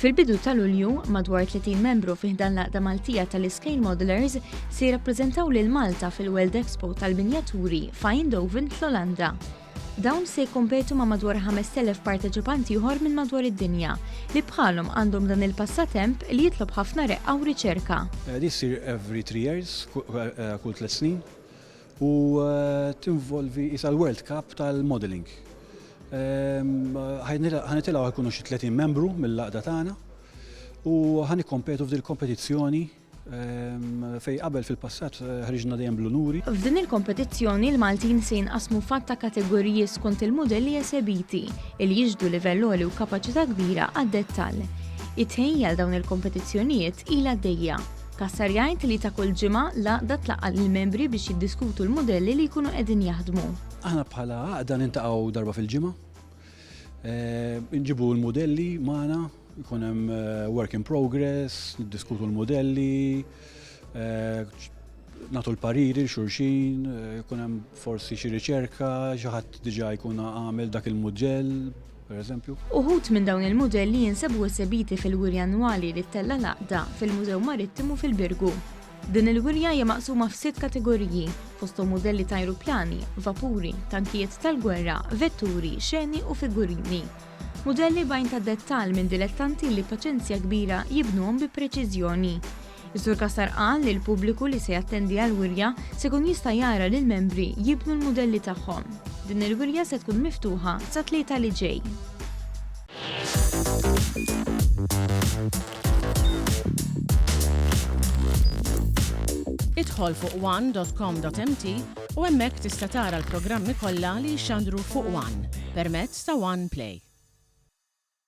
Fil-bidu ta' Lulju, madwar 30 membru fih dan l-għaqda Maltija tal-iscale modelers se jirrappreżentaw lil Malta fil-World Expo tal-minjaturi f'Eindhoven fl-Olanda. Dawn se jkompetu ma' madwar 5,000 parteċipanti ieħor minn madwar id-dinja li bħalhom għandhom dan il-passatemp li jitlob ħafna reqqa u riċerka. Issir every 3 years, kull 3 snin, u tinvolvi isa l-World Cup tal-modelling. Ħanitilgħu jkunu xi 30 membru mill-laqda tagħna u ħanikompetu f'dil kompetizzjoni fej qabel fil-passat ħriġna dejjem bl-UNURI. F'din il-kompetizzjoni l-Maltin se jinqasmu fatta kategoriji skont il-modelli esebiti li jiġdu livell għoli u kapaċità kbira għad-dettall. It-tħejja għal dawn il-kompetizzjonijiet ilha għaddejja. CASSAR jgħid li ta' kull ġimgħa laqda tlaqqa lill-membri biex jiddiskutu l-modelli li jkunu qegħdin jaħdmu. Aħna bħala għaqda nintaqgħu darba fil-ġimgħa. Nġibu l-modelli magħna, jkun hemm work in progress, niddiskutu l-modelli, nagħtu l-pariri xulxin, jkun hemm forsi xi riċerka, xi ħadd diġà jkun għamel dak il-mudell, pereżempju. Uħud minn dawn il-modelli jinsabu esebiti fil-wirja annwali li ttella l-għaqda fil-Mużew Marittimu fil-Birgu. Din il-wirja hija maqsuma f'6 kategoriji, fosthom modelli ta' ajruplani, vapuri, tankijiet tal-gwerra, vetturi, xeni u figurini. Modelli bajn ta' dettall minn dilettanti li paċenzja kbira jibnuhom bi preċiżjoni. Is-Sur CASSAR qal li l-pubbliku li se jattendi għall-wirja se jkun jista' jara lil membri jibnu l-modelli tagħhom. Din il-wirja se tkun miftuħa sa tlieta li ġej. Idħol fuq one.com.mt u hemmhekk tista' tara l-programmi kollha li jxandru fuq One permezz ta' One Play.